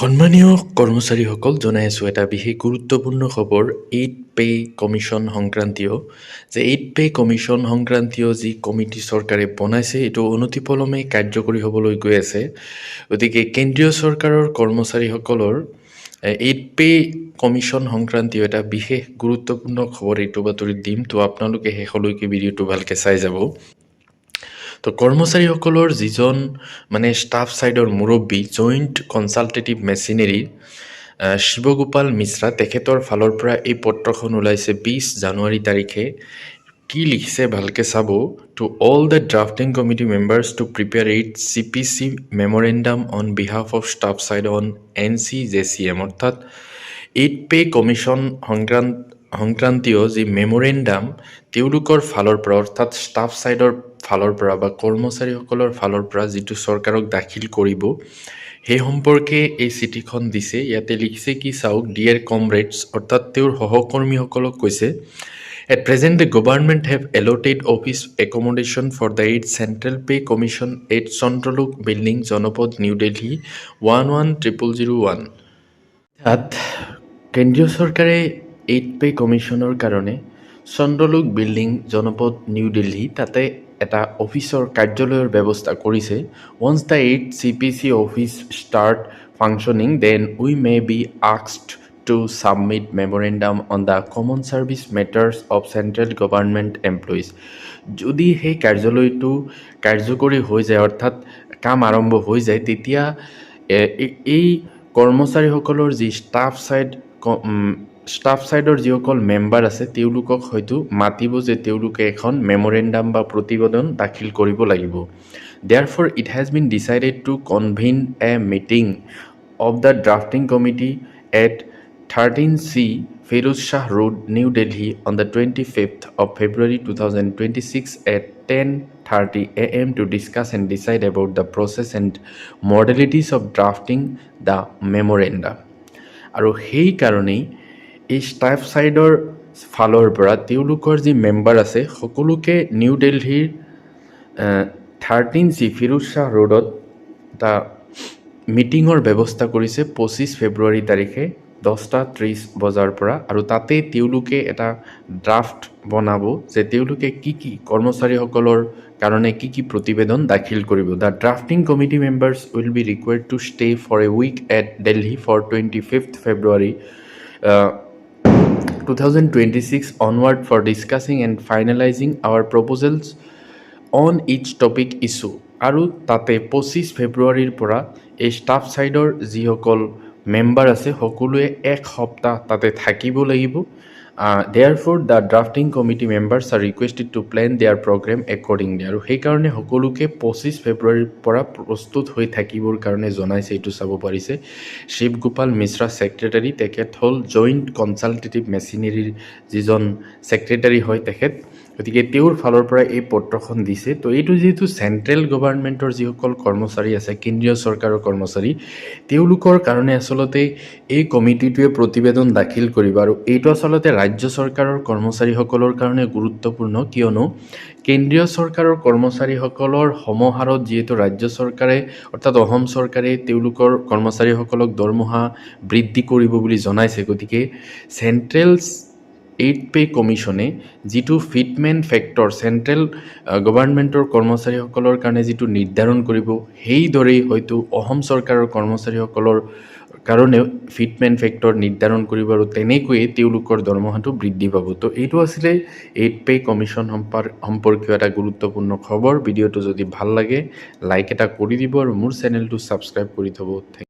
সন্মানীয় কৰ্মচাৰীসকল, জনাই আছোঁ এটা বিশেষ গুৰুত্বপূৰ্ণ খবৰ এইট পে কমিশ্যন সংক্ৰান্তীয়। যে এইট পে কমিশ্যন সংক্ৰান্তীয় যি কমিটি চৰকাৰে বনাইছে, এইটো অনতিপলমে কাৰ্যকৰী হ'বলৈ গৈ আছে। গতিকে কেন্দ্ৰীয় চৰকাৰৰ কৰ্মচাৰীসকলৰ এইট পে কমিশ্যন সংক্ৰান্তীয় এটা বিশেষ গুৰুত্বপূৰ্ণ খবৰ এইটো বাতৰিত দিম। তো আপোনালোকে শেষলৈকে ভিডিঅ'টো ভালকৈ চাই যাব। তো কৰ্মচাৰীসকলৰ যিজন ষ্টাফ ছাইডৰ মুৰব্বী জইণ্ট কনচালটেটিভ মেচিনেৰীৰ শিৱগোপাল মিশ্ৰা, তেখেতৰ ফালৰ পৰা এই পত্ৰখন ওলাইছে 20 জানুৱাৰী তাৰিখে। কি লিখিছে ভালকৈ চাব। To all the drafting committee members to prepare eight CPC memorandum on behalf of staff side on NCJCM, অৰ্থাৎ এইট পে কমিশ্যন সংক্ৰান্তীয় যি মেমৰেণ্ডাম তেওঁলোকৰ ফালৰ পৰা, অৰ্থাৎ ষ্টাফ ছাইডৰ ফালৰ পৰা বা কৰ্মচাৰীসকলৰ ফালৰ পৰা যিটো চৰকাৰক দাখিল কৰিব, সেই সম্পৰ্কে এই চিঠিখন দিছে। ইয়াতে লিখিছে কি চাওক, ডিয়াৰ কমৰেডছ, অৰ্থাৎ তেওঁৰ সহকৰ্মীসকলক কৈছে, at present the government have allotted office accommodation for the eight central pay commission at Chandralok building, Janpath, new Delhi 110001। অৰ্থাৎ কেন্দ্ৰীয় চৰকাৰে এইট পে কমিশ্যনৰ কাৰণে চন্দ্ৰলোক বিল্ডিং, জনপদ, নিউ দিল্লী তাতে এটা অফিচৰ কাৰ্যালয়ৰ ব্যৱস্থা কৰিছে। Once the eight CPC office start functioning, then we may be asked to submit memorandum on the common service matters of central government employees. যদি সেই কাৰ্যালয়টো কাৰ্যকৰী হৈ যায়, অৰ্থাৎ কাম আৰম্ভ হৈ যায়, তেতিয়া এই কৰ্মচাৰীসকলৰ যি ষ্টাফ ছাইডৰ যিসকল মেম্বাৰ আছে তেওঁলোকক হয়তো মাতিব যে তেওঁলোকে এখন মেমৰেণ্ডাম বা প্ৰতিবেদন দাখিল কৰিব লাগিব। Therefore, it has been decided to convene a meeting of the drafting committee at 13C Feroz Shah Road, New Delhi on the 25th of February 2026 at 10:30 AM to discuss and decide about the process and modalities of drafting the memorandum. আৰু সেই কাৰণেই এই staff ছাইডৰ ফালৰ পৰা তেওঁলোকৰ যি member আছে সকলোকে নিউ দিল্লীৰ 13C ফিৰোজ শ্বাহ ৰোডত এটা মিটিঙৰ ব্যৱস্থা কৰিছে 25 ফেব্ৰুৱাৰী তাৰিখে 10:30 বজাৰ পৰা। আৰু তাতে তেওঁলোকে এটা ড্ৰাফ্ট বনাব যে তেওঁলোকে কি কৰ্মচাৰীসকলৰ কাৰণে কি প্ৰতিবেদন দাখিল কৰিব। The drafting committee members will be requested to stay for a week at Delhi for 25th February 2026 onward for discussing and finalizing our proposals on each topic issue. আৰু তাতে 25 ফেব্ৰুৱাৰীৰ পৰা এই ষ্টাফ ছাইডৰ যিসকল মেম্বাৰ আছে সকলোৱে এক সপ্তাহ তাতে থাকিব লাগিব। Therefore, the drafting committee members are requested to plan their program accordingly. আৰু সেইকাৰণে সকলোকে 25 ফেব্ৰুৱাৰীৰ পৰা প্ৰস্তুত হৈ থাকিবৰ কাৰণে জনাইছে। এইটো চাব পাৰিছে শিৱগোপাল মিশ্ৰা ছেক্ৰেটাৰী, তেখেত হ'ল জইণ্ট কনচালটেটিভ মেচিনেৰীৰ যিজন ছেক্ৰেটাৰী হয় তেখেত। গতিকে তেওঁৰ ফালৰ পৰা এই পত্ৰখন দিছে। তো এইটো যিহেতু চেণ্ট্ৰেল গভৰ্ণমেণ্টৰ যিসকল কৰ্মচাৰী আছে, কেন্দ্ৰীয় চৰকাৰৰ কৰ্মচাৰী, তেওঁলোকৰ কাৰণে আচলতে এই কমিটিটোৱে প্ৰতিবেদন দাখিল কৰিব। আৰু এইটো আচলতে ৰাজ্য চৰকাৰৰ কৰ্মচাৰীসকলৰ কাৰণে গুৰুত্বপূৰ্ণ, কিয়নো কেন্দ্ৰীয় চৰকাৰৰ কৰ্মচাৰীসকলৰ সমাহাৰত যিহেতু ৰাজ্য চৰকাৰে অৰ্থাৎ অসম চৰকাৰে তেওঁলোকৰ কৰ্মচাৰীসকলক দৰমহা বৃদ্ধি কৰিব বুলি জনাইছে। গতিকে চেণ্ট্ৰেল এইট পে কমিশ্যনে যিটো ফিটমেণ্ট ফেক্টৰ চেণ্ট্ৰেল গভৰ্ণমেণ্টৰ কৰ্মচাৰীসকলৰ কাৰণে যিটো নিৰ্ধাৰণ কৰিব, সেইদৰেই হয়তো অসম চৰকাৰৰ কৰ্মচাৰীসকলৰ কাৰণেও ফিটমেণ্ট ফেক্টৰ নিৰ্ধাৰণ কৰিব আৰু তেনেকৈয়ে তেওঁলোকৰ দৰমহাটো বৃদ্ধি পাব। তো এইটো আছিলে এইট পে কমিশ্যন সম্পৰ্কীয় এটা গুৰুত্বপূৰ্ণ খবৰ। ভিডিঅ'টো যদি ভাল লাগে লাইক এটা কৰি দিব আৰু মোৰ চেনেলটো ছাবস্ক্ৰাইব কৰি থ'ব।